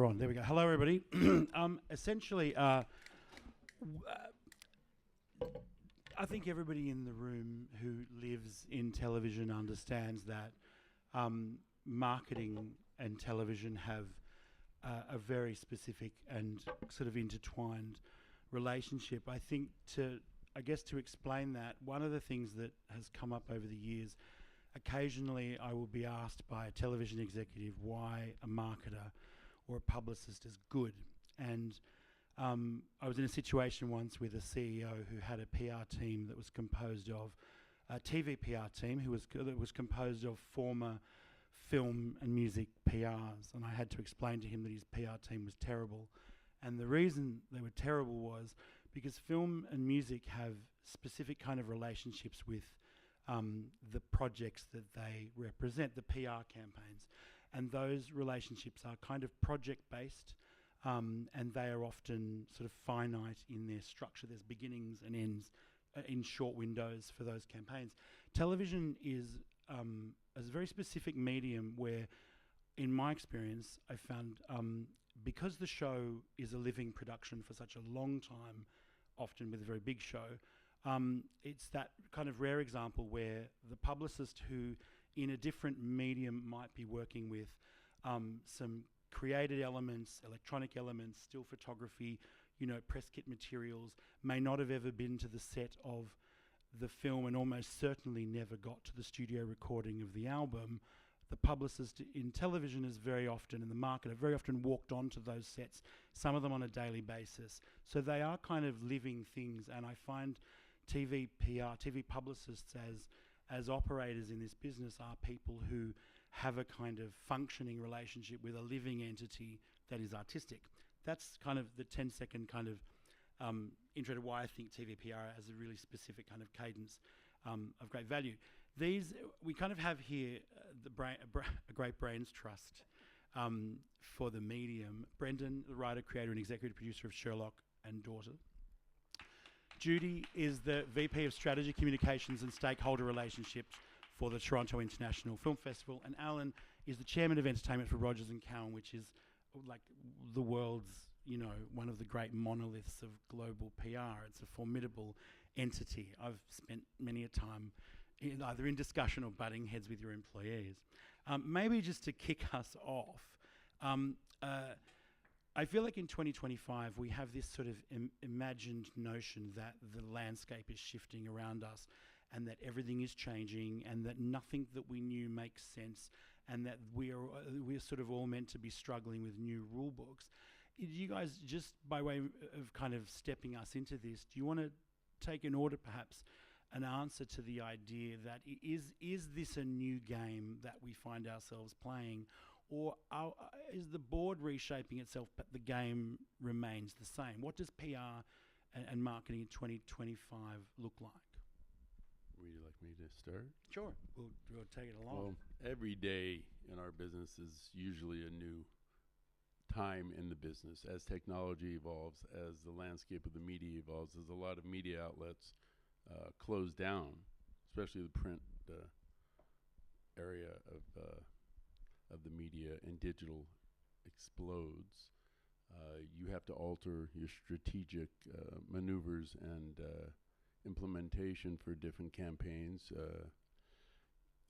we're on. There we go. Hello, everybody. Essentially, I think everybody in the room who lives in television understands that marketing and television have a very specific and sort of intertwined relationship. I think to explain that, one of the things that has come up over the years, occasionally I will be asked by a television executive why a marketer or a publicist is good. And I was in a situation once with a CEO who had a PR team that was composed of a TV PR team that was composed of former film and music PRs, and I had to explain to him that his PR team was terrible. And the reason they were terrible was because film and music have specific kind of relationships with the projects that they represent, the PR campaigns. And those relationships are kind of project-based, and they are often sort of finite in their structure. There's beginnings and ends in short windows for those campaigns. Television is a very specific medium where, in my experience, I found because the show is a living production for such a long time, often with a very big show, it's that kind of rare example where the publicist who in a different medium might be working with some created elements, electronic elements, still photography, press kit materials, may not have ever been to the set of the film and almost certainly never got to the studio recording of the album. The publicist in television is very often, and the marketer very often walked onto those sets, some of them on a daily basis. So they are kind of living things, and I find TV PR, TV publicists as operators in this business are people who have a kind of functioning relationship with a living entity that is artistic. That's kind of the 10-second kind of intro to why I think TV PR has a really specific kind of cadence of great value. We kind of have here a great brains trust for the medium. Brendan, the writer, creator, and executive producer of Sherlock and Daughter. Judy is the VP of Strategy, Communications and Stakeholder Relationships for the Toronto International Film Festival. And Alan is the Chairman of Entertainment for Rogers & Cowan, which is like the world's, one of the great monoliths of global PR. It's a formidable entity. I've spent many a time either in discussion or butting heads with your employees. Maybe just to kick us off, I feel like in 2025 we have this sort of imagined notion that the landscape is shifting around us and that everything is changing and that nothing that we knew makes sense and that we're sort of all meant to be struggling with new rule books. You guys, just by way of kind of stepping us into this, do you want to take in order perhaps an answer to the idea that is this a new game that we find ourselves playing, or is the board reshaping itself but the game remains the same? What does PR and marketing in 2025 look like? Would you like me to start? Sure, we'll take it along. Well, every day in our business is usually a new time in the business. As technology evolves, as the landscape of the media evolves, as a lot of media outlets close down, especially the print area of the media, and digital explodes, you have to alter your strategic maneuvers and implementation for different campaigns,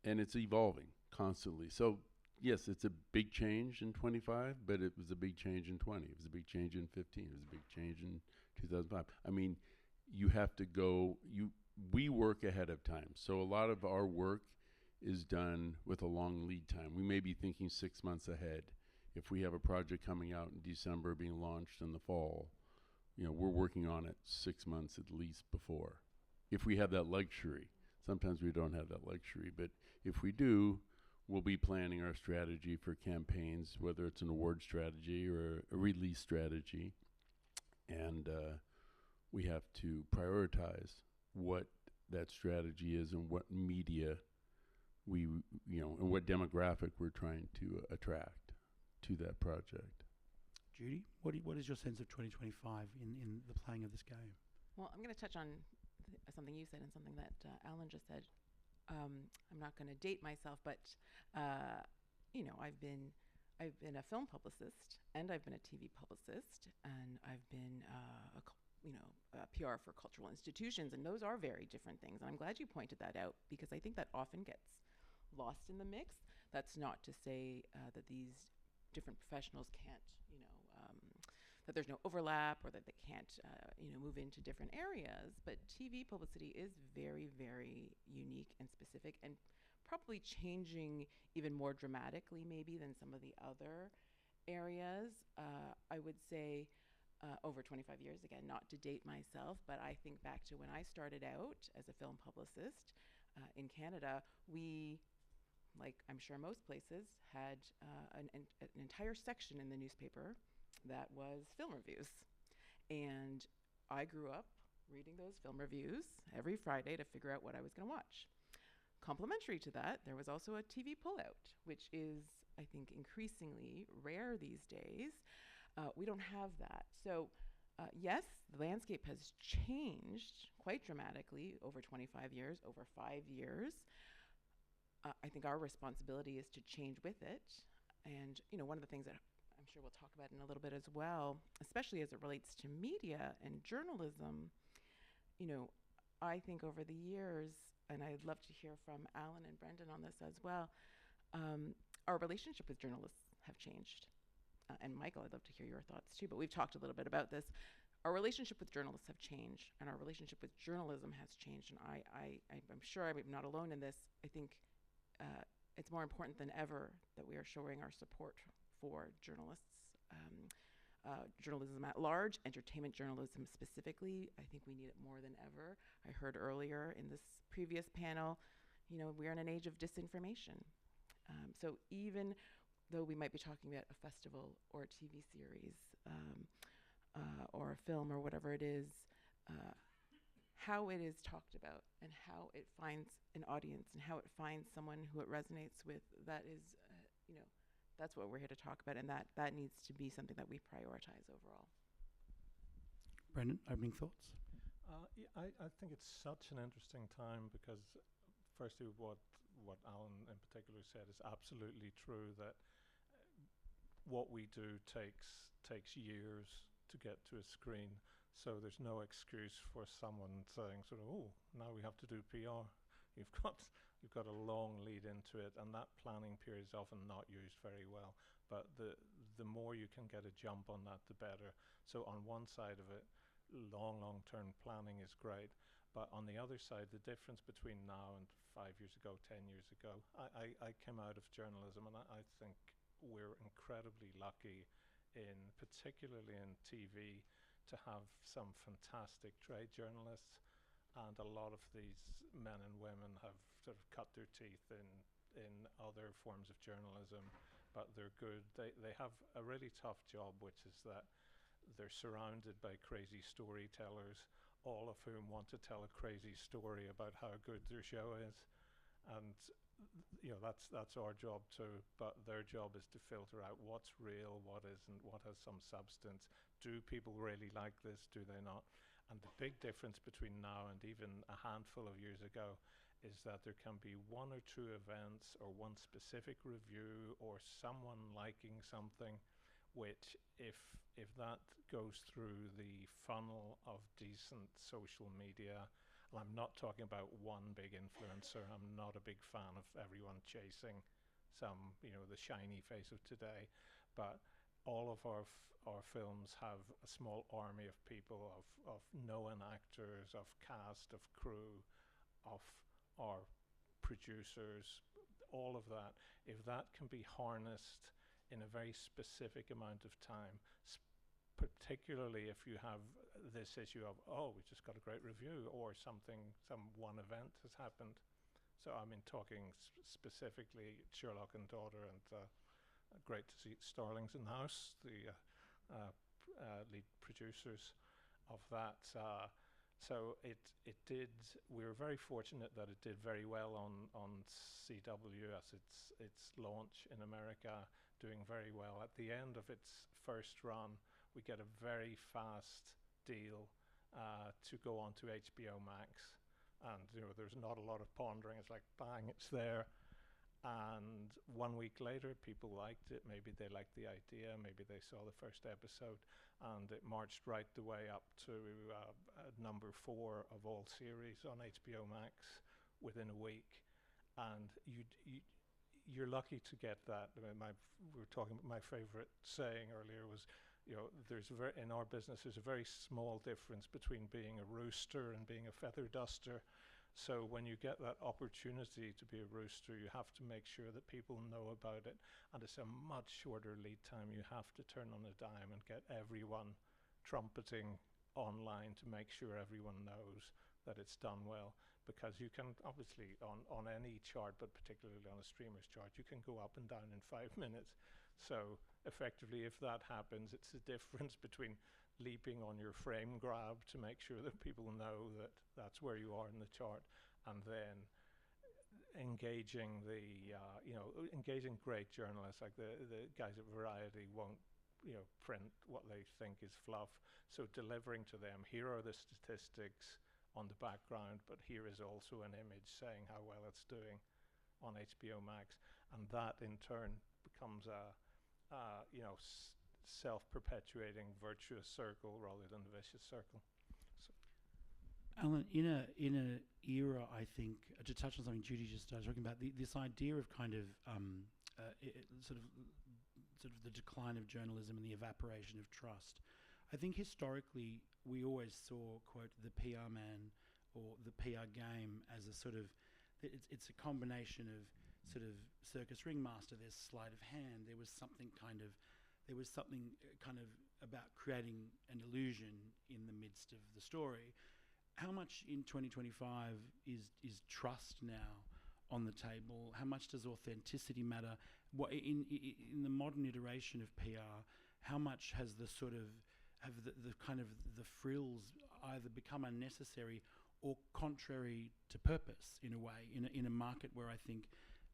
and it's evolving constantly. So yes, it's a big change in 25, but it was a big change in 20. It was a big change in 15. It was a big change in 2005. I mean, you have to go, we work ahead of time. So a lot of our work is done with a long lead time. We may be thinking 6 months ahead. If we have a project coming out in December being launched in the fall, we're working on it 6 months at least before. If we have that luxury. Sometimes we don't have that luxury, but if we do, we'll be planning our strategy for campaigns, whether it's an award strategy or a release strategy. And we have to prioritize what that strategy is and what media and what demographic we're trying to attract to that project. Judy, what is your sense of 2025 in the playing of this game? Well, I'm going to touch on something you said and something that Alan just said. I'm not going to date myself, but I've been I've been a film publicist, and I've been a TV publicist, and I've been a PR for cultural institutions, and those are very different things. And I'm glad you pointed that out, because I think that often gets lost in the mix. That's not to say that these different professionals can't, that there's no overlap, or that they can't, move into different areas. But TV publicity is very, very unique and specific, and probably changing even more dramatically maybe than some of the other areas. I would say over 25 years, again, not to date myself, but I think back to when I started out as a film publicist in Canada. We, like I'm sure most places, had an entire section in the newspaper that was film reviews. And I grew up reading those film reviews every Friday to figure out what I was going to watch. Complementary to that, there was also a TV pullout, which is, I think, increasingly rare these days. We don't have that. So, yes, the landscape has changed quite dramatically over 25 years, over 5 years. I think our responsibility is to change with it. And, one of the things that I'm sure we'll talk about in a little bit as well, especially as it relates to media and journalism, I think over the years, and I'd love to hear from Alan and Brendan on this as well, our relationship with journalists have changed. And Michael, I'd love to hear your thoughts too, but we've talked a little bit about this. Our relationship with journalists have changed, and our relationship with journalism has changed. And I'm sure I'm not alone in this. I think it's more important than ever that we are showing our support for journalists, journalism at large, entertainment journalism specifically. I think we need it more than ever. I heard earlier in this previous panel, we're in an age of disinformation. So even though we might be talking about a festival or a TV series or a film or whatever it is, how it is talked about and how it finds an audience and how it finds someone who it resonates with, that is, that's what we're here to talk about, and that needs to be something that we prioritize overall. Brendan, opening thoughts? I think it's such an interesting time, because firstly what Alan in particular said is absolutely true, that what we do takes years to get to a screen. So there's no excuse for someone saying sort of, oh, now we have to do PR. You've got a long lead into it, and that planning period is often not used very well. But the more you can get a jump on that, the better. So on one side of it, long-term planning is great. But on the other side, the difference between now and 5 years ago, 10 years ago, I came out of journalism, and I think we're incredibly lucky, particularly in TV, to have some fantastic trade journalists. And a lot of these men and women have sort of cut their teeth in other forms of journalism, but they're good. They have a really tough job, which is that they're surrounded by crazy storytellers, all of whom want to tell a crazy story about how good their show is. And that's our job too, but their job is to filter out what's real, what isn't, what has some substance. Do people really like this? Do they not? And the big difference between now and even a handful of years ago is that there can be one or two events or one specific review or someone liking something, which if that goes through the funnel of decent social media, and I'm not talking about one big influencer, I'm not a big fan of everyone chasing some, the shiny face of today, but all of our films have a small army of people, of known actors, of cast, of crew, of our producers, all of that. If that can be harnessed in a very specific amount of time, particularly if you have this issue of, oh, we just got a great review, or some one event has happened. So talking specifically Sherlock and Daughter, and great to see Starlings in the house, the lead producers of that. So it did. We were very fortunate that it did very well on CW as its launch in America, doing very well. At the end of its first run, we get a very fast deal to go on to HBO Max, and there's not a lot of pondering. It's like bang, it's there. and 1 week later people liked it. Maybe they liked the idea, maybe they saw the first episode, and it marched right the way up to number 4 of all series on HBO Max within a week. And you're lucky to get that. I mean, we were talking about my favorite saying earlier was, you know, in our business there's a very small difference between being a rooster and being a feather duster. So when you get that opportunity to be a rooster, you have to make sure that people know about it, and it's a much shorter lead time. You have to turn on a dime and get everyone trumpeting online to make sure everyone knows that it's done well, because you can obviously on any chart, but particularly on a streamer's chart, you can go up and down in 5 minutes. So effectively, if that happens, it's the difference between leaping on your frame grab to make sure that people know that that's where you are in the chart, and then engaging engaging great journalists. Like the guys at Variety won't, you know, print what they think is fluff. So delivering to them, here are the statistics on the background, but here is also an image saying how well it's doing on HBO Max, and that in turn becomes a self-perpetuating virtuous circle rather than a vicious circle. So Alan, in a era, I think, to touch on something Judy just started talking about, this idea of kind of sort of the decline of journalism and the evaporation of trust. I think historically we always saw, quote, the PR man or the PR game as a sort of, it's a combination of sort of circus ringmaster, there's sleight of hand, there was something kind of about creating an illusion in the midst of the story. How much in 2025 is trust now on the table? How much does authenticity matter? What in the modern iteration of PR, how much has the sort of the frills either become unnecessary or contrary to purpose in a way, in a market where I think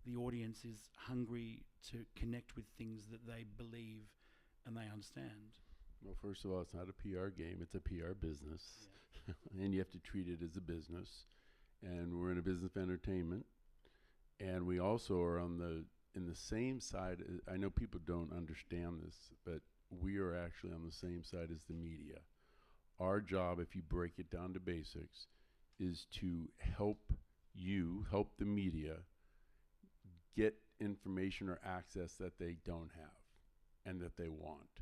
the audience is hungry to connect with things that they believe and they understand? Well, first of all, it's not a PR game, it's a PR business. Yeah. And you have to treat it as a business. And we're in a business of entertainment. And we also are in the same side. I know people don't understand this, but we are actually on the same side as the media. Our job, if you break it down to basics, is to help the media get information or access that they don't have and that they want,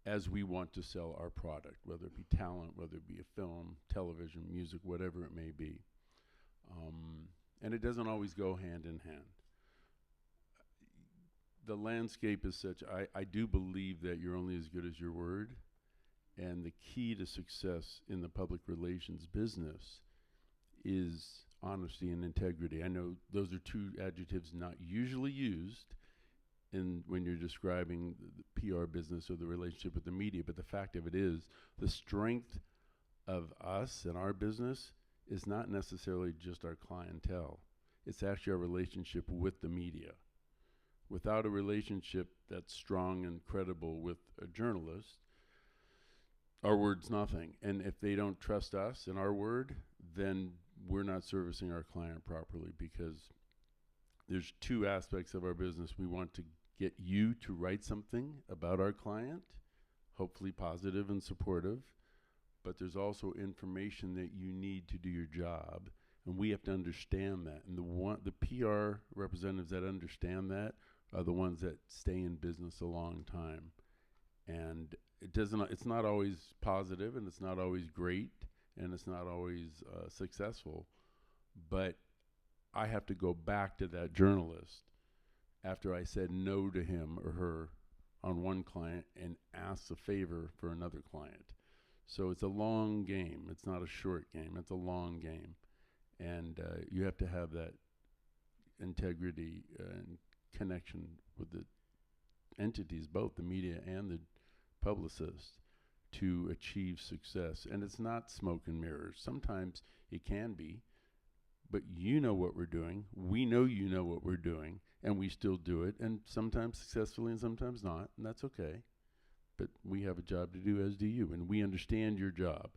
as we want to sell our product, whether it be talent, whether it be a film, television, music, whatever it may be. And it doesn't always go hand in hand. The landscape is such, I do believe that you're only as good as your word, and the key to success in the public relations business is honesty and integrity. I know those are two adjectives not usually used when you're describing the PR business or the relationship with the media, but the fact of it is, the strength of us and our business is not necessarily just our clientele. It's actually our relationship with the media. Without a relationship that's strong and credible with a journalist, our word's nothing. And if they don't trust us and our word, then we're not servicing our client properly, because there's two aspects of our business. We want to get you to write something about our client, hopefully positive and supportive, but there's also information that you need to do your job, and we have to understand that. And the PR representatives that understand that are the ones that stay in business a long time. And it's not always positive, and it's not always great, and it's not always successful, but I have to go back to that journalist after I said no to him or her on one client and ask a favor for another client. So it's a long game. It's not a short game. It's a long game. And you have to have that integrity and connection with the entities, both the media and the publicist, to achieve success. And it's not smoke and mirrors. Sometimes it can be, but you know what we're doing. We know you know what we're doing, and we still do it, and sometimes successfully and sometimes not, and that's okay. But we have a job to do, as do you, and we understand your job,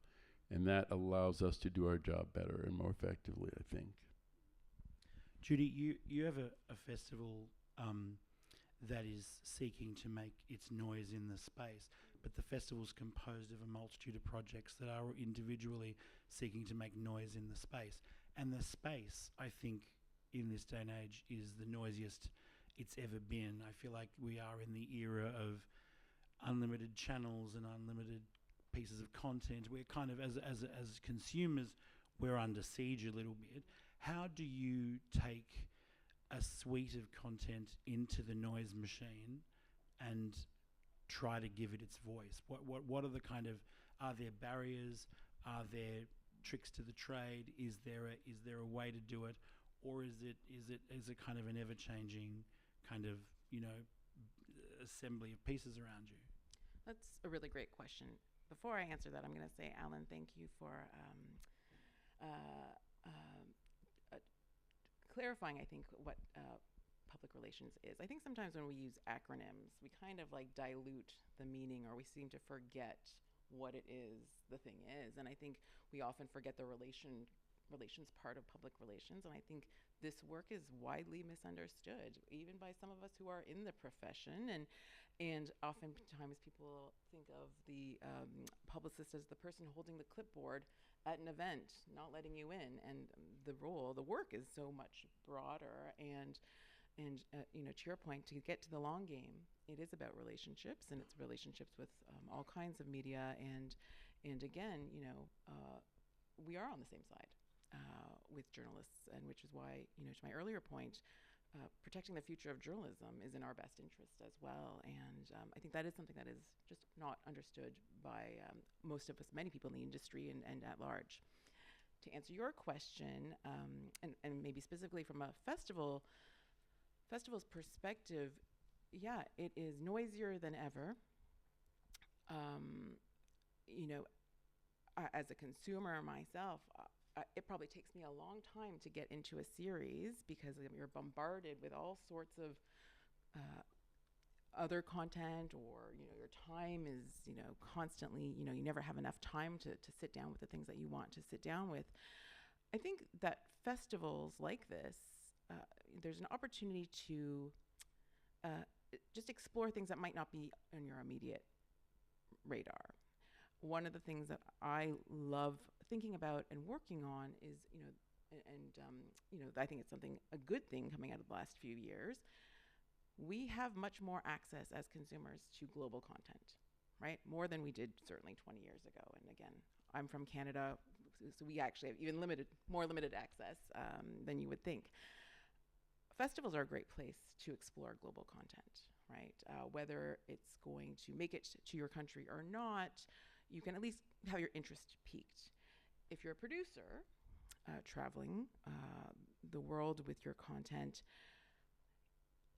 and that allows us to do our job better and more effectively, I think. Judy, you have a festival that is seeking to make its noise in the space, but the festival's composed of a multitude of projects that are individually seeking to make noise in the space. And the space, I think, in this day and age is the noisiest it's ever been. I feel like we are in the era of unlimited channels and unlimited pieces of content. We're kind of, as consumers, we're under siege a little bit. How do you take a suite of content into the noise machine and try to give it its voice? What are the kind of, are there barriers? Are there tricks to the trade? Is there a way to do it, or is it kind of an ever changing kind of, you know, assembly of pieces around you? That's a really great question. Before I answer that, I'm going to say, Alan, thank you for clarifying, I think, what public relations is. I think sometimes when we use acronyms, we kind of like dilute the meaning, or we seem to forget what it is the thing is. And I think we often forget the relations part of public relations. And I think this work is widely misunderstood, even by some of us who are in the profession. And oftentimes people think of the publicist as the person holding the clipboard at an event, not letting you in. And the work is so much broader. And you know, to your point, to get to the long game, it is about relationships, and it's relationships with all kinds of media. And again, you know, we are on the same side with journalists, and which is why, you know, to my earlier point, protecting the future of journalism is in our best interest as well. And I think that is something that is just not understood by most of us, many people in the industry and at large. To answer your question, and maybe specifically from a festival's perspective, yeah, it is noisier than ever. You know, as a consumer myself, it probably takes me a long time to get into a series because you're bombarded with all sorts of other content, or, you know, your time is, you know, constantly, you know, you never have enough time to sit down with the things that you want to sit down with. I think that festivals like this, there's an opportunity to just explore things that might not be on your immediate radar. One of the things that I love thinking about and working on is, you know, you know, I think it's a good thing coming out of the last few years. We have much more access as consumers to global content, right? More than we did certainly 20 years ago. And again, I'm from Canada, so we actually have even more limited access than you would think. Festivals are a great place to explore global content, right? Whether it's going to make it to your country or not, you can at least have your interest piqued. If you're a producer traveling the world with your content,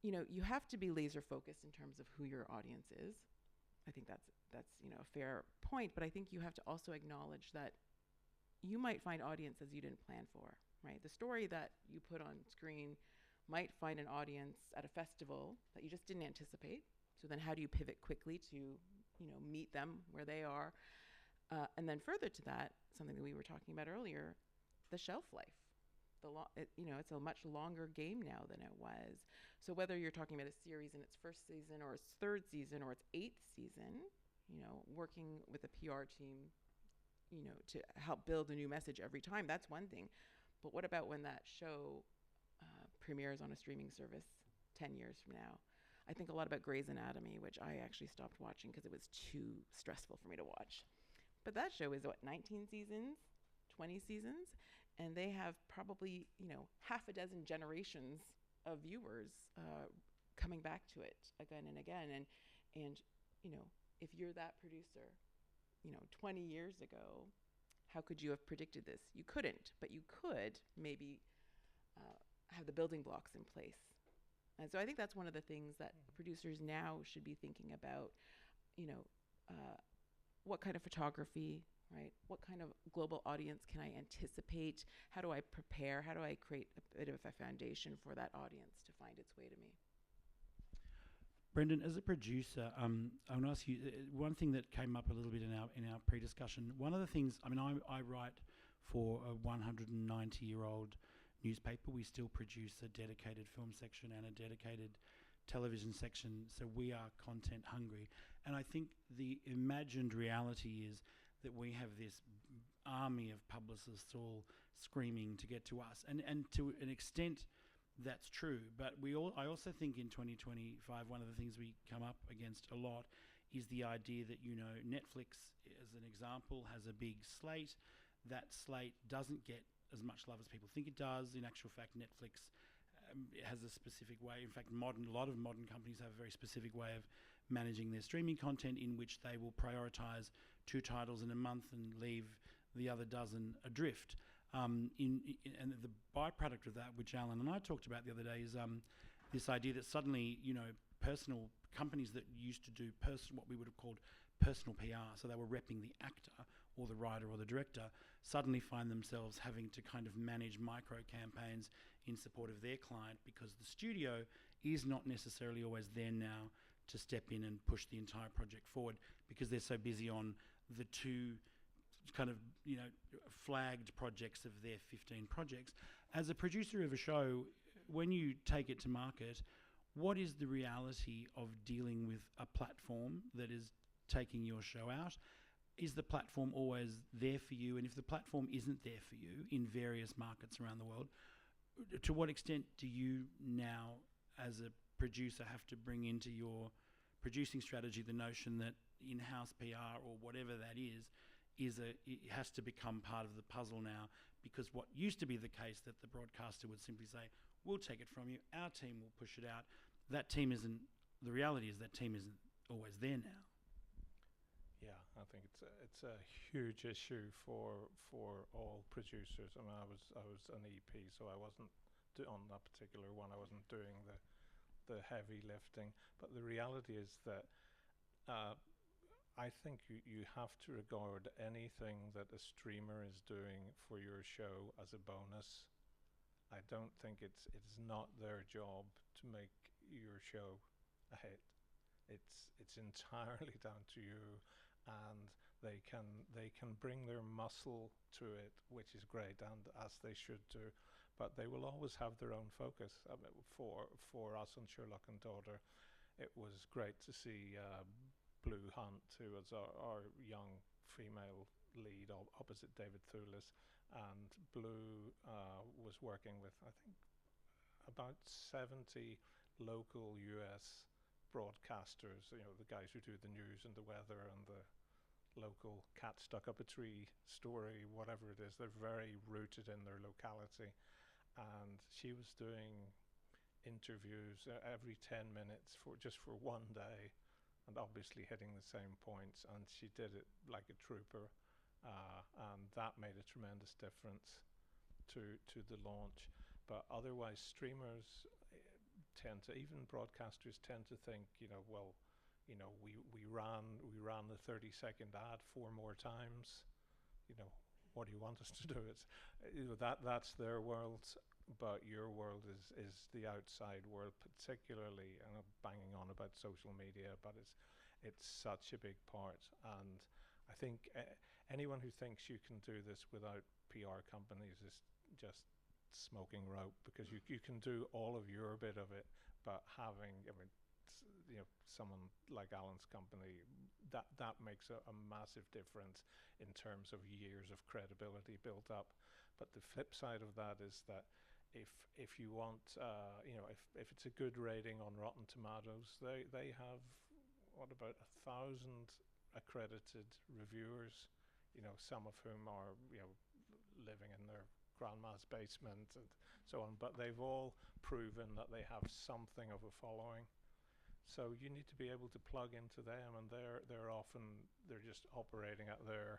you know, you have to be laser focused in terms of who your audience is. I think that's you know, a fair point, but I think you have to also acknowledge that you might find audiences you didn't plan for, right? The story that you put on screen might find an audience at a festival that you just didn't anticipate. So then how do you pivot quickly to, you know, meet them where they are? And then further to that, something that we were talking about earlier, the shelf life. You know, it's a much longer game now than it was. So whether you're talking about a series in its first season or its third season or its 8th season, you know, working with a PR team, you know, to help build a new message every time, that's one thing. But what about when that show premieres on a streaming service 10 years from now? I think a lot about Grey's Anatomy, which I actually stopped watching because it was too stressful for me to watch. But that show is, what, 19 seasons, 20 seasons? And they have probably, you know, half a dozen generations of viewers coming back to it again and again. And you know, if you're that producer, you know, 20 years ago, how could you have predicted this? You couldn't, but you could maybe have the building blocks in place. And so I think that's one of the things that producers now should be thinking about, you know, what kind of photography, right? What kind of global audience can I anticipate? How do I prepare? How do I create a bit of a foundation for that audience to find its way to me? Brendan, as a producer, I want to ask you one thing that came up a little bit in our pre-discussion. One of the things, I mean, I write for a 190-year-old newspaper. We still produce a dedicated film section and a dedicated television section, so we are content hungry. And I think the imagined reality is that we have this army of publicists all screaming to get to us, and to an extent that's true, but I also think in 2025 one of the things we come up against a lot is the idea that, you know, Netflix as an example has a big slate. That slate doesn't get as much love as people think it does. In actual fact, Netflix has a specific way. In fact, a lot of modern companies have a very specific way of managing their streaming content, in which they will prioritize 2 titles in a month and leave the other dozen adrift. And the byproduct of that, which Alan and I talked about the other day, is this idea that suddenly, you know, personal companies that used to do what we would have called personal PR, so they were repping the actor or the writer or the director, suddenly find themselves having to kind of manage micro campaigns in support of their client, because the studio is not necessarily always there now to step in and push the entire project forward, because they're so busy on the 2 kind of, you know, flagged projects of their 15 projects. As a producer of a show, when you take it to market, what is the reality of dealing with a platform that is taking your show out? Is the platform always there for you? And if the platform isn't there for you in various markets around the world, to what extent do you now, as a producer, have to bring into your producing strategy the notion that in-house PR or whatever that is it has to become part of the puzzle now? Because what used to be the case, that the broadcaster would simply say, we'll take it from you, our team will push it out. The reality is that team isn't always there now. Yeah, I think it's a huge issue for all producers. I mean, I was an EP, so I wasn't on that particular one. I wasn't doing the heavy lifting. But the reality is that I think you have to regard anything that a streamer is doing for your show as a bonus. I don't think it's not their job to make your show a hit. It's entirely down to you, and they can bring their muscle to it, which is great, and as they should do. But they will always have their own focus. I mean, for us on Sherlock and Daughter, it was great to see Blue Hunt, who was our young female lead opposite David Thewlis, and Blue was working with, I think, about 70 local US broadcasters, you know, the guys who do the news and the weather and the local cat stuck up a tree story, whatever it is. They're very rooted in their locality. And she was doing interviews every 10 minutes for one day, and obviously hitting the same points, and she did it like a trooper, and that made a tremendous difference to the launch. But otherwise, streamers even broadcasters tend to think, you know, well, you know, we ran the 30-second ad 4 more times. You know, what do you want us to do? It's, you know, that's their world, but your world is the outside world, particularly. And I'm banging on about social media, but it's such a big part. And I think anyone who thinks you can do this without PR companies is just smoking rope, because you can do all of your bit of it, but having, I mean, you know, someone like Alan's company, that makes a massive difference in terms of years of credibility built up. But the flip side of that is that if you want, you know, if it's a good rating on Rotten Tomatoes, they have what, about 1,000 accredited reviewers, you know, some of whom are, you know, living in their grandma's basement and so on, but they've all proven that they have something of a following. So you need to be able to plug into them, and they're just operating at their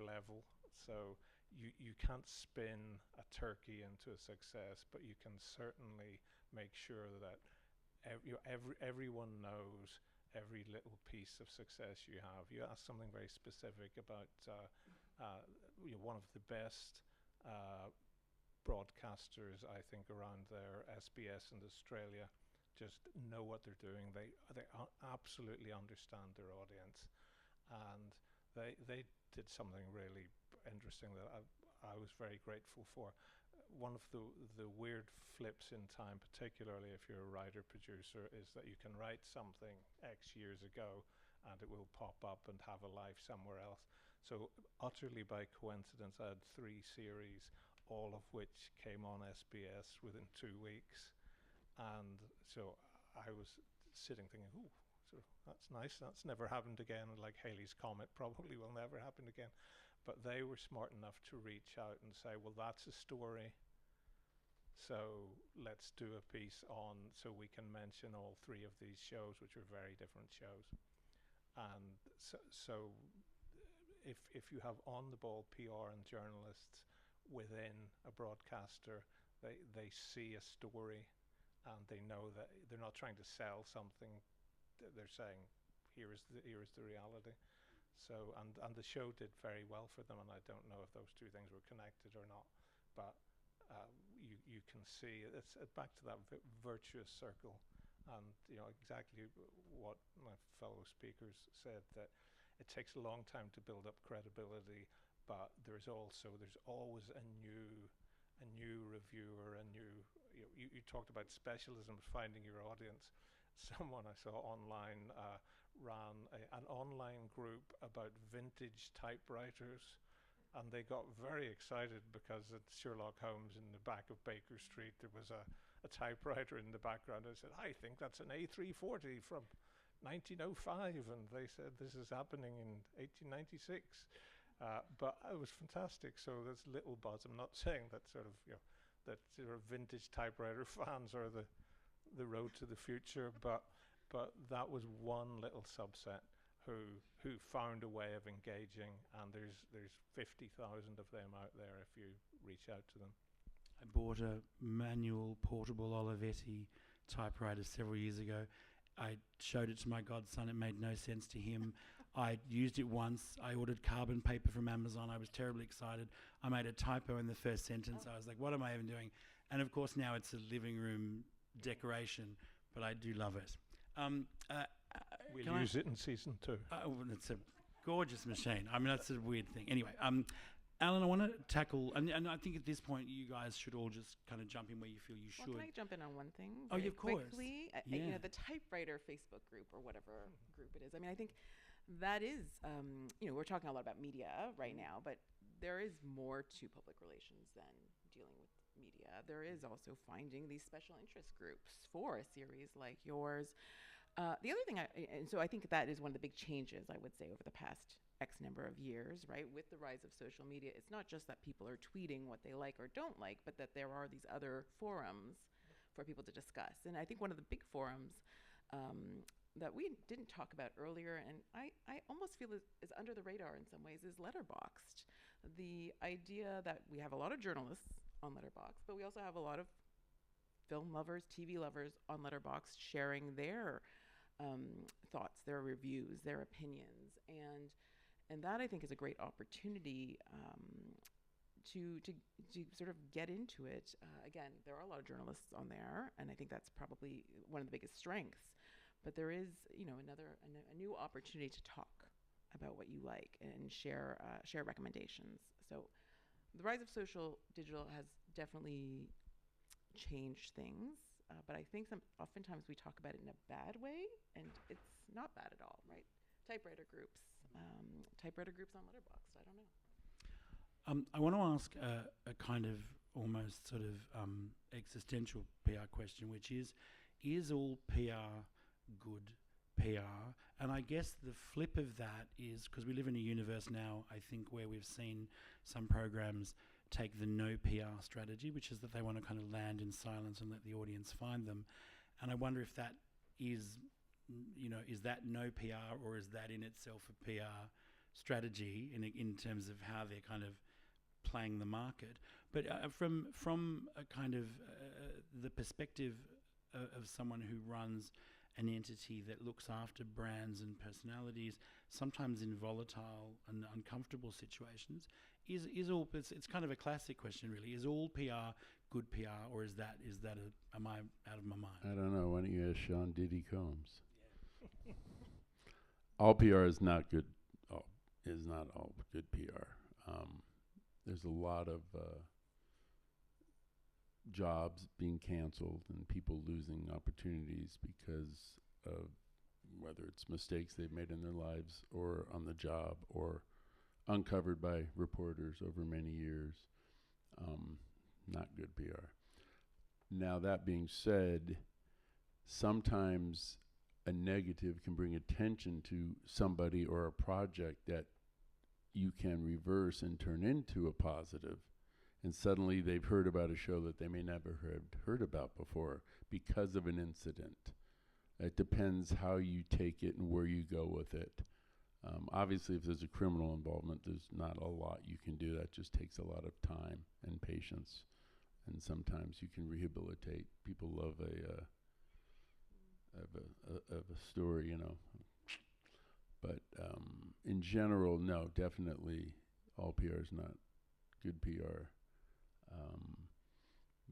level. So you can't spin a turkey into a success, but you can certainly make sure that everyone knows every little piece of success you have. You asked something very specific about you know, one of the best broadcasters, I think, around there, SBS in Australia, just know what they're doing. They absolutely understand their audience, and they did something really interesting that I was very grateful for. one of the weird flips in time, particularly if you're a writer producer, is that you can write something X years ago and it will pop up and have a life somewhere else. So utterly by coincidence, I had 3 series, all of which came on SBS within 2 weeks. And so I was sitting thinking, ooh, so that's nice. That's never happened again. Like Halley's Comet probably will never happen again. But they were smart enough to reach out and say, well, that's a story. So let's do a piece on, so we can mention all 3 of these shows, which are very different shows. And so if you have on-the-ball PR and journalists within a broadcaster, they see a story and they know that they're not trying to sell something. They're saying, here is the reality. So and the show did very well for them, and I don't know if those 2 things were connected or not, but you can see it's back to that virtuous circle, and exactly what my fellow speakers said, that it takes a long time to build up credibility, but there's always a new reviewer, you talked about specialism, finding your audience. Someone I saw online ran an online group about vintage typewriters, and they got very excited because at Sherlock Holmes in the back of Baker Street there was a typewriter in the background. I said, I think that's an A340 from 1905, and they said this is happening in 1896. But it was fantastic. So there's little buzz. I'm not saying that sort of vintage typewriter fans are the road to the future, but that was one little subset who found a way of engaging, and there's 50,000 of them out there if you reach out to them. I bought a manual portable Olivetti typewriter several years ago. I showed it to my godson. It made no sense to him. I used it once. I ordered carbon paper from Amazon. I was terribly excited. I made a typo in the first sentence. I was like, what am I even doing? And of course now it's a living room decoration, but I do love it. We'll use it in season 2. It's a gorgeous machine. I mean, that's a weird thing. Anyway, Alan, I want to tackle, and I think at this point you guys should all just kind of jump in where you feel you should. Well, can I jump in on one thing? Oh, yeah, of course. Quickly? Yeah. The typewriter Facebook group or whatever group it is. I mean, I think that is, we're talking a lot about media right now, but there is more to public relations than dealing with media. There is also finding these special interest groups for a series like yours. The other thing, so I think that is one of the big changes, I would say, over the past X number of years, right? With the rise of social media, it's not just that people are tweeting what they like or don't like, but that there are these other forums for people to discuss. And I think one of the big forums that we didn't talk about earlier, and I almost feel is under the radar in some ways, is Letterboxd. The idea that we have a lot of journalists on Letterboxd, but we also have a lot of film lovers, TV lovers on Letterboxd sharing their thoughts, their reviews, their opinions, and that I think is a great opportunity to sort of get into it. Again, there are a lot of journalists on there, and I think that's probably one of the biggest strengths. But there is, a new opportunity to talk about what you like and share recommendations. So the rise of social digital has definitely changed things. But I think oftentimes we talk about it in a bad way, and it's not bad at all, right? Typewriter groups on Letterboxd. I don't know. I want to ask a kind of almost sort of existential PR question, which is all PR good PR? And I guess the flip of that is, because we live in a universe now, I think, where we've seen some programs take the no PR strategy, which is that they want to kind of land in silence and let the audience find them. And I wonder if that is, is that no PR, or is that in itself a PR strategy in terms of how they're kind of playing the market? But from a kind of the perspective of someone who runs an entity that looks after brands and personalities, sometimes in volatile and uncomfortable situations, is all, it's kind of a classic question really, is all PR good PR, or am I out of my mind? I don't know. Why don't you ask Sean Diddy Combs? Yeah. All PR is not good. Is not all good PR. There's a lot of jobs being canceled and people losing opportunities because of whether it's mistakes they've made in their lives or on the job or uncovered by reporters over many years. Not good PR. Now, that being said, sometimes a negative can bring attention to somebody or a project that you can reverse and turn into a positive. And suddenly they've heard about a show that they may never have heard about before because of an incident. It depends how you take it and where you go with it. Obviously, if there's a criminal involvement, there's not a lot you can do. That just takes a lot of time and patience. And sometimes you can rehabilitate. People love a story, you know. But in general, no, definitely all PR is not good PR.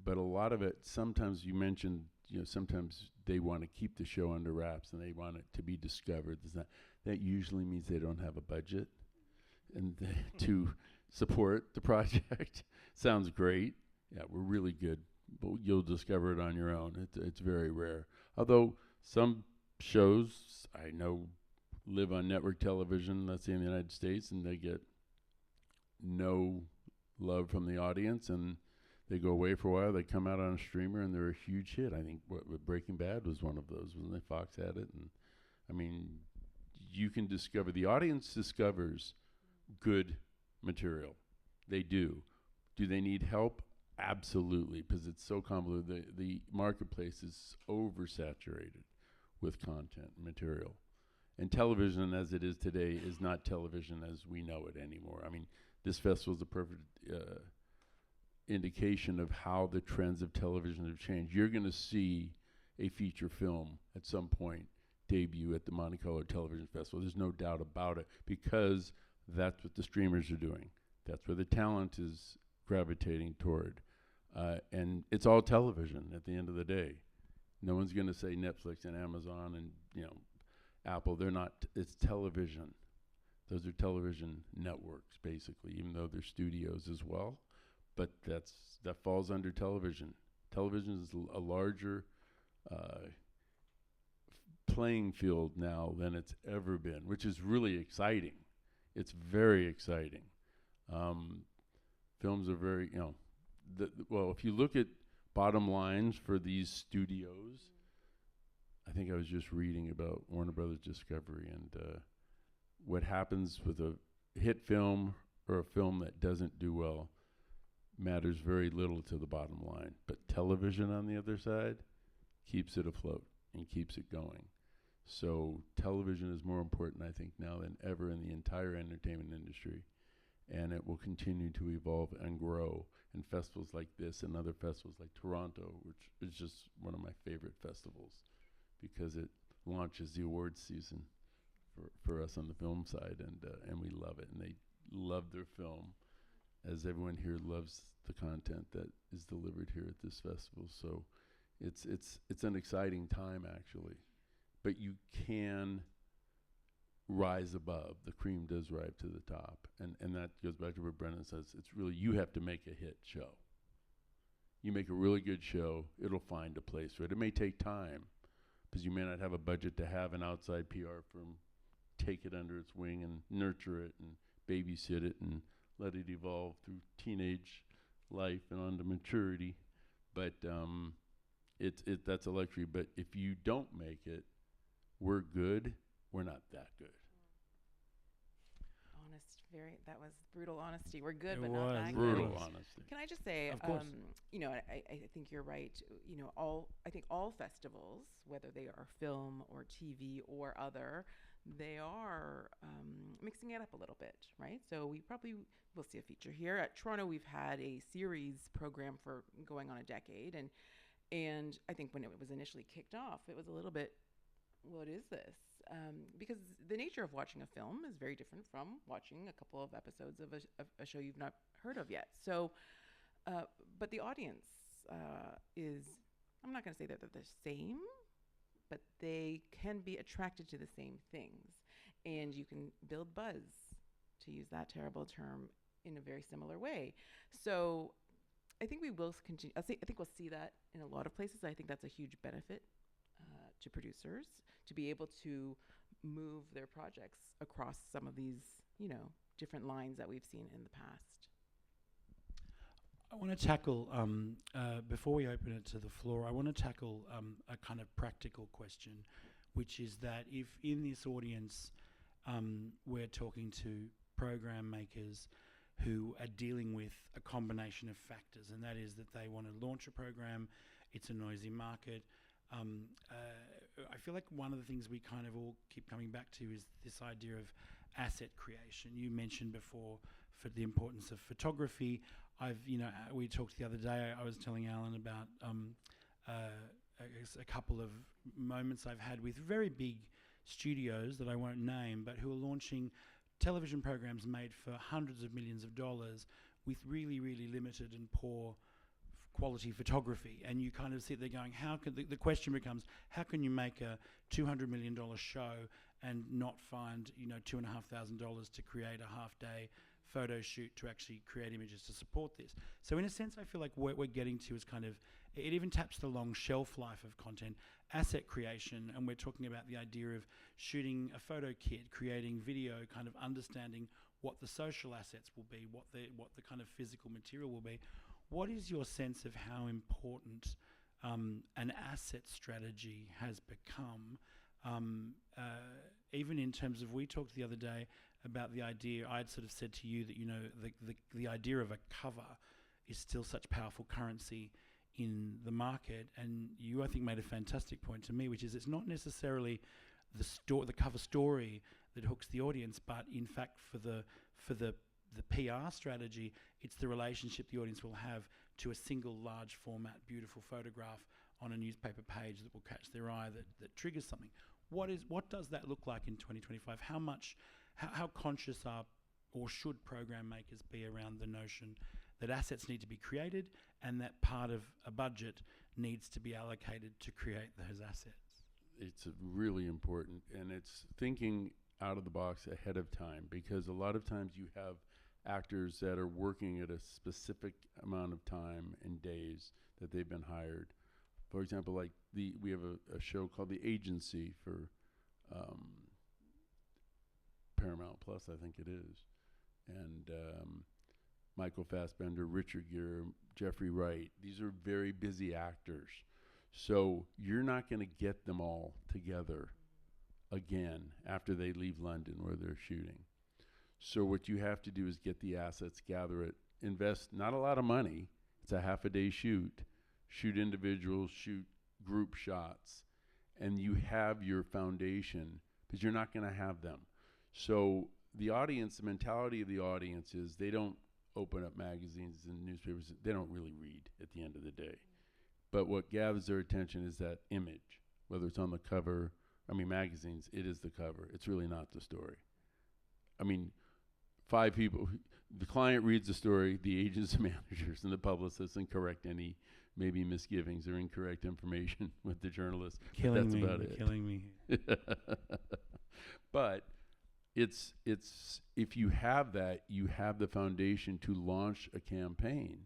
But a lot of it, sometimes you mentioned, you know, sometimes they want to keep the show under wraps and they want it to be discovered. That usually means they don't have a budget and to support the project. Sounds great. Yeah, we're really good, but you'll discover it on your own. It's very rare. Although some shows I know live on network television, let's say in the United States, and they get no love from the audience, and they go away for a while. They come out on a streamer, and they're a huge hit. I think Breaking Bad was one of those, wasn't it? Fox had it, and I mean, you can discover. The audience discovers good material. They do. Do they need help? Absolutely, because it's so convoluted. The marketplace is oversaturated with content and material. And television as it is today is not television as we know it anymore. I mean, this festival is a perfect indication of how the trends of television have changed. You're going to see a feature film at some point debut at the Monte-Carlo Television Festival. There's no doubt about it, because that's what the streamers are doing. That's where the talent is gravitating toward. And it's all television at the end of the day. No one's going to say Netflix and Amazon and, you know, Apple. They're not. It's television. Those are television networks, basically, even though they're studios as well. But that falls under television. Television is a larger playing field now than it's ever been, which is really exciting. It's very exciting. Films are very, you know, well, if you look at bottom lines for these studios, I think I was just reading about Warner Brothers Discovery, and what happens with a hit film or a film that doesn't do well matters very little to the bottom line. But television, on the other side, keeps it afloat and keeps it going. So television is more important, I think, now than ever in the entire entertainment industry. And it will continue to evolve and grow. And festivals like this and other festivals like Toronto, which is just one of my favorite festivals, because it launches the awards season for us on the film side, and we love it. And they love their film, as everyone here loves the content that is delivered here at this festival. So it's an exciting time, actually. But you can rise above. The cream does rise to the top. And that goes back to what Brendan says. It's really, you have to make a hit show. You make a really good show, it'll find a place for it. It may take time, because you may not have a budget to have an outside PR firm take it under its wing and nurture it and babysit it and let it evolve through teenage life and on to maturity. But that's a luxury. But if you don't make it, we're good. We're not that good. That was brutal honesty. We're good, It but not was that Brutal good. honesty. Can I just say, Of course. you know, I think you're right. You know, I think all festivals, whether they are film or TV or other, they are mixing it up a little bit, right? So we probably will see a feature here. At Toronto, we've had a series program for going on a decade, and I think when it was initially kicked off, it was a little bit, what is this? Because the nature of watching a film is very different from watching a couple of episodes of a show you've not heard of yet. So, but the audience is, I'm not going to say that they're the same, but they can be attracted to the same things. And you can build buzz, to use that terrible term, in a very similar way. So I think we will continue. I think we'll see that in a lot of places. I think that's a huge benefit to producers to be able to move their projects across some of these, different lines that we've seen in the past. I want to tackle, before we open it to the floor, I want to tackle a kind of practical question, which is that if in this audience we're talking to program makers who are dealing with a combination of factors, and that is that they want to launch a program, it's a noisy market. I feel like one of the things we kind of all keep coming back to is this idea of asset creation. You mentioned before for the importance of photography. We talked the other day, I was telling Alan about a couple of moments I've had with very big studios that I won't name, but who are launching television programs made for hundreds of millions of dollars with really, really limited and poor quality photography. And you kind of sit there going, how can the question becomes, how can you make a $200 million show and not find $2,500 to create a half-day photo shoot to actually create images to support this? So in a sense, I feel like what we're getting to is kind of, it even taps the long shelf life of content, asset creation, and we're talking about the idea of shooting a photo kit, creating video, kind of understanding what the social assets will be, what the kind of physical material will be. What is your sense of how important an asset strategy has become, even in terms of, we talked the other day about the idea, I'd sort of said to you that, the idea of a cover is still such powerful currency in the market, and you, I think, made a fantastic point to me, which is it's not necessarily the cover story that hooks the audience, but in fact for the PR strategy, it's the relationship the audience will have to a single large format, beautiful photograph on a newspaper page that will catch their eye, that triggers something. What does that look like in 2025? How conscious are or should program makers be around the notion that assets need to be created and that part of a budget needs to be allocated to create those assets? It's really important, and it's thinking out of the box ahead of time, because a lot of times you have actors that are working at a specific amount of time and days that they've been hired. For example, like we have a show called The Agency for Paramount Plus, I think it is, and Michael Fassbender, Richard Gere, Jeffrey Wright. These are very busy actors. So you're not going to get them all together again after they leave London where they're shooting. So what you have to do is get the assets, gather it, invest not a lot of money. It's a half a day shoot individuals, shoot group shots, and you have your foundation, because you're not going to have them. So the audience, the mentality of the audience is they don't open up magazines and newspapers. They don't really read at the end of the day. But what gathers their attention is that image, whether it's on the cover. Magazines, it is the cover. It's really not the story. 5 people, the client reads the story, the agents and managers and the publicists, and correct any maybe misgivings or incorrect information with the journalist. That's about it. Killing me. But it's if you have that, you have the foundation to launch a campaign,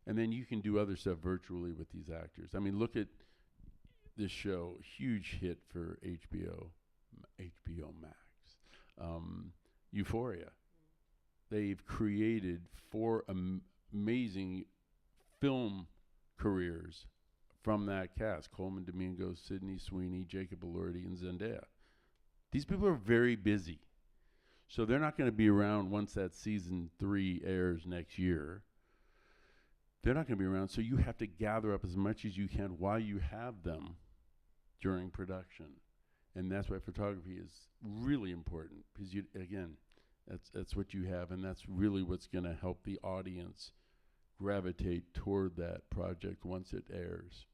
and then you can do other stuff virtually with these actors. Look at this show, huge hit for HBO Max, Euphoria. They've created 4 amazing film careers from that cast: Coleman Domingo, Sydney Sweeney, Jacob Elordi, and Zendaya. These people are very busy. So they're not going to be around once that season 3 airs next year. They're not going to be around, so you have to gather up as much as you can while you have them during production. And that's why photography is really important, because that's what you have, and that's really what's going to help the audience gravitate toward that project once it airs.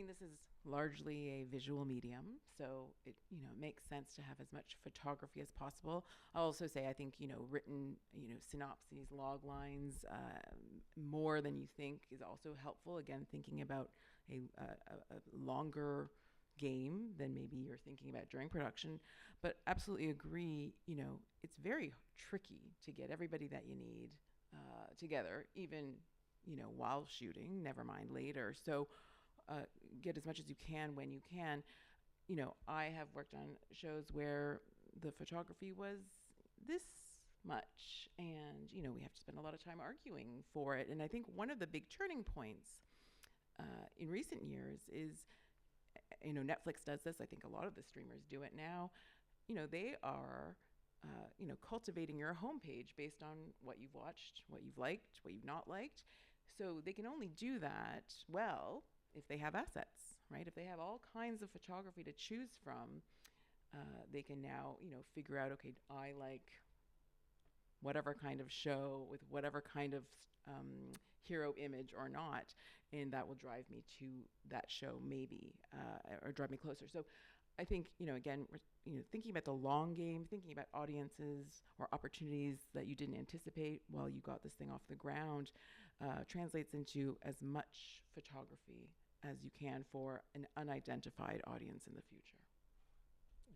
This is largely a visual medium, so it makes sense to have as much photography as possible. I'll also say I think written synopses, log lines, more than you think is also helpful. Again, thinking about a longer game than maybe you're thinking about during production, but absolutely agree. It's very tricky to get everybody that you need together, even, while shooting, never mind later. So get as much as you can when you can. I have worked on shows where the photography was this much, and, we have to spend a lot of time arguing for it. And I think one of the big turning points in recent years is, Netflix does this. I think a lot of the streamers do it now. They are, cultivating your homepage based on what you've watched, what you've liked, what you've not liked. So they can only do that well if they have assets, right? If they have all kinds of photography to choose from, they can now, figure out, okay, I like whatever kind of show with whatever kind of hero image or not, and that will drive me to that show maybe, or drive me closer. So I think, again, we're, thinking about the long game, thinking about audiences or opportunities that you didn't anticipate while you got this thing off the ground, translates into as much photography as you can for an unidentified audience in the future.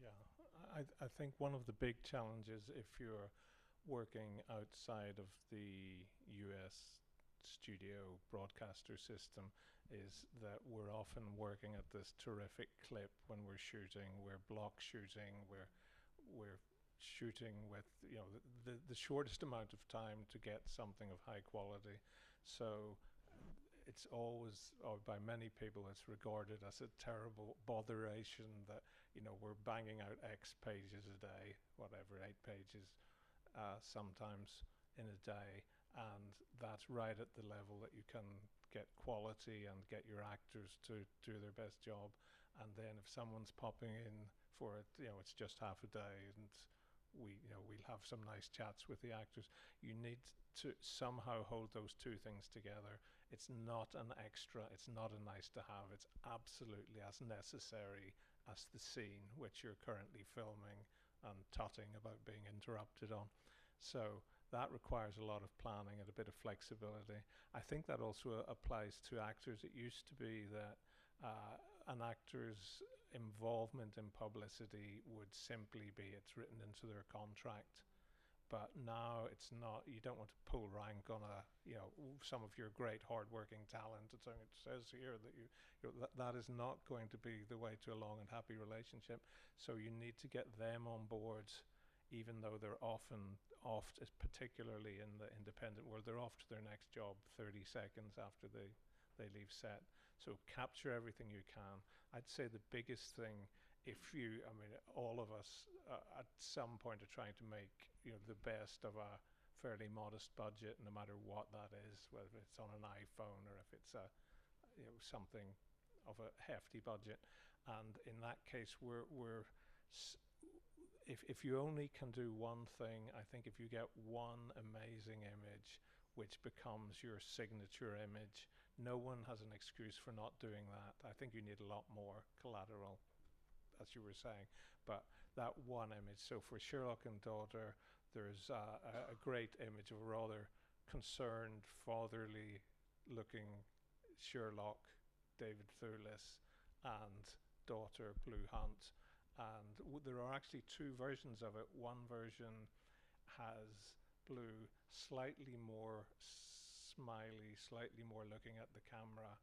Yeah, I think one of the big challenges if you're working outside of the US studio broadcaster system is that we're often working at this terrific clip when we're shooting. We're block shooting. We're shooting with the shortest amount of time to get something of high quality. So it's always, or by many people, it's regarded as a terrible botheration that we're banging out X pages a day, whatever, 8 pages sometimes in a day, and that's right at the level that you can get quality and get your actors to do their best job. And then if someone's popping in for it, it's just half a day, and we'll have some nice chats with the actors. You need to somehow hold those two things together. It's not an extra, it's not a nice to have, it's absolutely as necessary as the scene which you're currently filming and tutting about being interrupted on. So that requires a lot of planning and a bit of flexibility. I think that also applies to actors. It used to be that an actor's involvement in publicity would simply be it's written into their contract. But now it's not. You don't want to pull rank on some of your great hardworking talent. It says here that that is not going to be the way to a long and happy relationship. So you need to get them on board, even though they're often off, particularly in the independent world, they're off to their next job 30 seconds after they leave set. So capture everything you can. I'd say the biggest thing, all of us at some point are trying to make the best of a fairly modest budget, no matter what that is, whether it's on an iPhone or if it's something of a hefty budget. And in that case, if you only can do one thing, I think if you get one amazing image which becomes your signature image, no one has an excuse for not doing that. I think you need a lot more collateral, as you were saying, but that one image. So for Sherlock and Daughter, there's a great image of a rather concerned, fatherly looking Sherlock, David Thewlis, and daughter, Blue Hunt. And there are actually two versions of it. One version has Blue slightly more smiley, slightly more looking at the camera,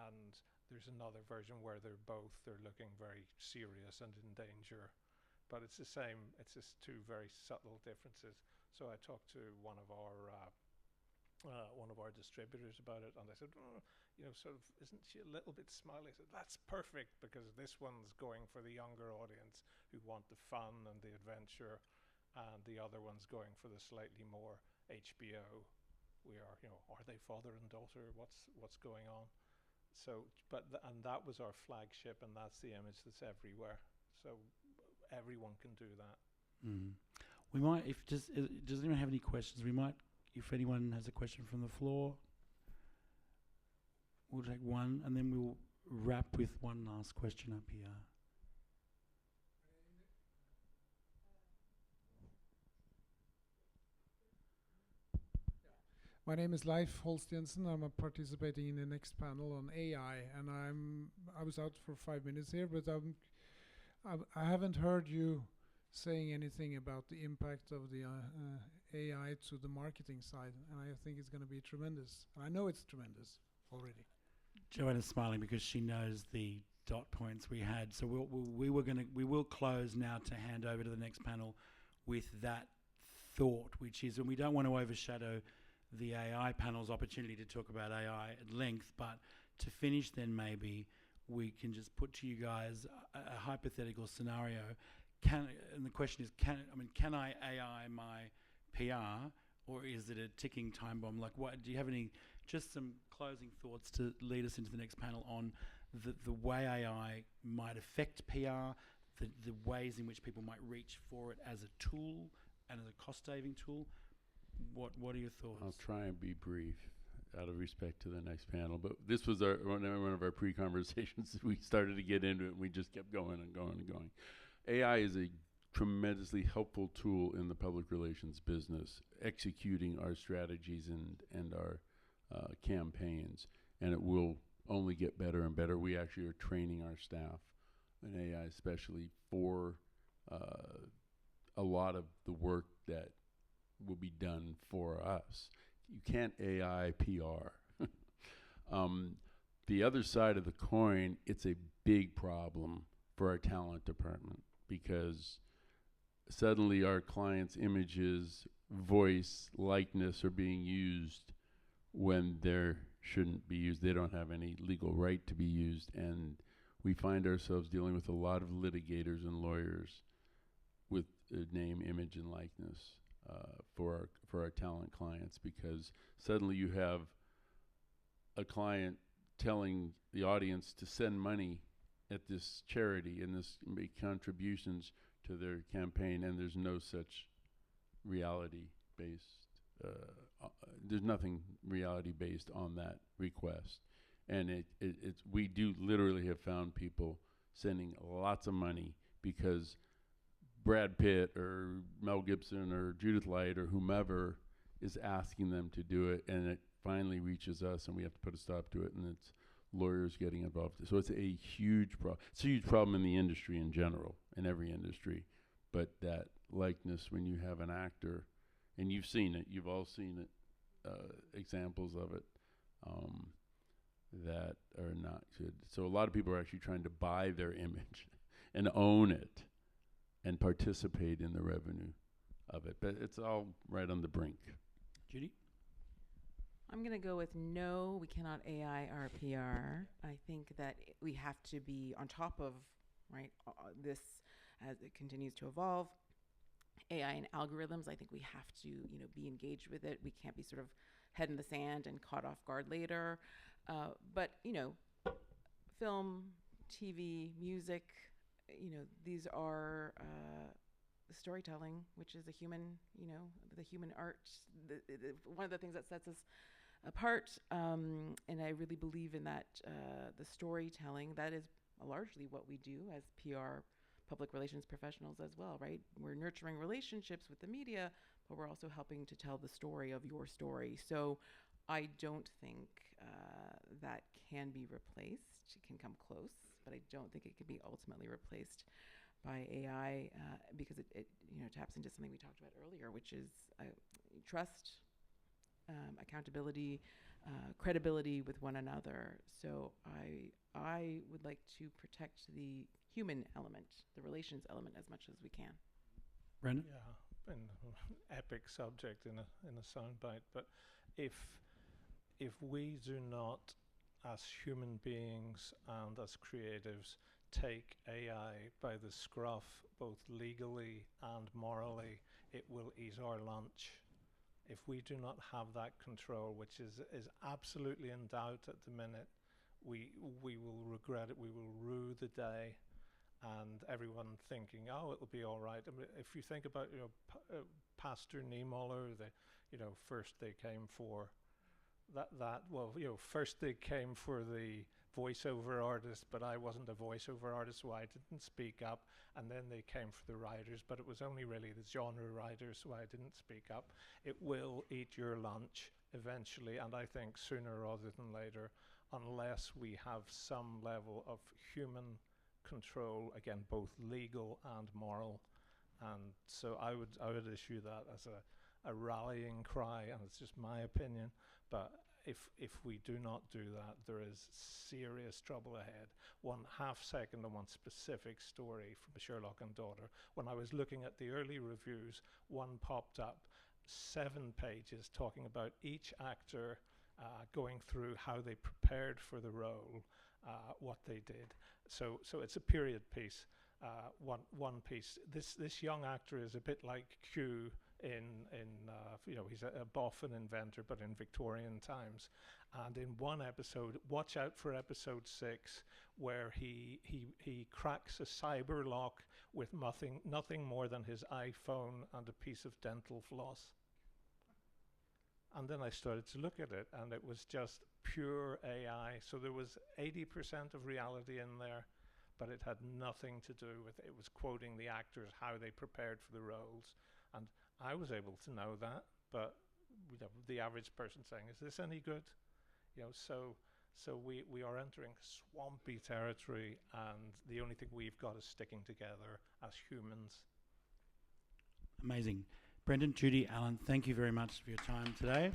and there's another version where they're looking very serious and in danger. But it's the same, it's just two very subtle differences. So I talked to one of our distributors about it, and I said, sort of, isn't she a little bit smiley? I said, that's perfect, because this one's going for the younger audience who want the fun and the adventure, and the other one's going for the slightly more HBO. We are, are they father and daughter? What's going on? So, and that was our flagship, and that's the image that's everywhere. So everyone can do that. Mm. We might, does anyone have any questions? We might, if anyone has a question from the floor, we'll take one, and then we'll wrap with one last question up here. My name is Leif Holst-Jensen. I'm participating in the next panel on AI, and I was out for 5 minutes here, but I haven't heard you saying anything about the impact of the AI to the marketing side, and I think it's going to be tremendous. And I know it's tremendous already. Joanna's smiling because she knows the dot points we had. So we will close now to hand over to the next panel with that thought, which is, and we don't want to overshadow the AI panel's opportunity to talk about AI at length, but to finish then maybe we can just put to you guys a hypothetical scenario. And the question is, can I AI my PR, or is it a ticking time bomb? Like, do you have just some closing thoughts to lead us into the next panel on the way AI might affect PR, the ways in which people might reach for it as a tool and as a cost-saving tool? What are your thoughts? I'll try and be brief out of respect to the next panel, but this was one of our pre-conversations. We started to get into it, and we just kept going and going and going. AI is a tremendously helpful tool in the public relations business, executing our strategies and our campaigns, and it will only get better and better. We actually are training our staff in AI especially for a lot of the work that will be done for us. You can't AI PR. The other side of the coin, it's a big problem for our talent department, because suddenly our clients' images, voice, likeness are being used when they shouldn't be used. They don't have any legal right to be used, and we find ourselves dealing with a lot of litigators and lawyers with name, image, and likeness for our talent clients, because suddenly you have a client telling the audience to send money at this charity and make contributions to their campaign, and there's no such reality-based, there's nothing reality-based on that request. And we do literally have found people sending lots of money because Brad Pitt or Mel Gibson or Judith Light or whomever is asking them to do it, and it finally reaches us, and we have to put a stop to it, and it's lawyers getting involved. So it's a huge problem. It's a huge problem in the industry in general, in every industry. But that likeness, when you have an actor, and you've seen it, you've all seen it, examples of it, that are not good. So a lot of people are actually trying to buy their image and own it and participate in the revenue of it. But it's all right on the brink. Judy? I'm going to go with no, we cannot AI our PR. I think that we have to be on top of this as it continues to evolve. AI and algorithms, I think we have to be engaged with it. We can't be sort of head in the sand and caught off guard later. But film, TV, music, these are storytelling, which is a human, the human art. One of the things that sets us apart, and I really believe in that, the storytelling. That is largely what we do as PR, public relations professionals as well, right? We're nurturing relationships with the media, but we're also helping to tell the story of your story. So I don't think that can be replaced. It can come close, but I don't think it can be ultimately replaced by AI because it taps into something we talked about earlier, which is trust, accountability, credibility with one another. So I would like to protect the human element, the relations element, as much as we can. Brendan? Yeah, an epic subject in a soundbite, but if we do not, as human beings and as creatives, take AI by the scruff, both legally and morally, it will eat our lunch. If we do not have that control, which is absolutely in doubt at the minute, we will regret it. We will rue the day, and everyone thinking, oh, it'll be all right. I mean, if you think about Pastor Niemöller, first they came for first they came for the voiceover artist, but I wasn't a voiceover artist, so I didn't speak up. And then they came for the writers, but it was only really the genre writers, so I didn't speak up. It will eat your lunch eventually, and I think sooner rather than later, unless we have some level of human control, again, both legal and moral. And so I would issue that a rallying cry, and it's just my opinion, but if we do not do that, there is serious trouble ahead. 1/2 second on one specific story from Sherlock and Daughter. When I was looking at the early reviews, one popped up, 7 pages talking about each actor going through how they prepared for the role, what they did. So it's a period piece. One piece. This young actor is a bit like Q in he's a boffin inventor, but in Victorian times. And in one episode, watch out for episode 6, where he cracks a cyber lock with nothing more than his iPhone and a piece of dental floss. And then I started to look at it, and it was just pure AI. So there was 80% of reality in there, but it had nothing to do with it. It was quoting the actors, how they prepared for the roles. And I was able to know that, but the average person saying, is this any good? So we are entering swampy territory, and the only thing we've got is sticking together as humans. Amazing. Brendan, Judy, Alan, thank you very much for your time today.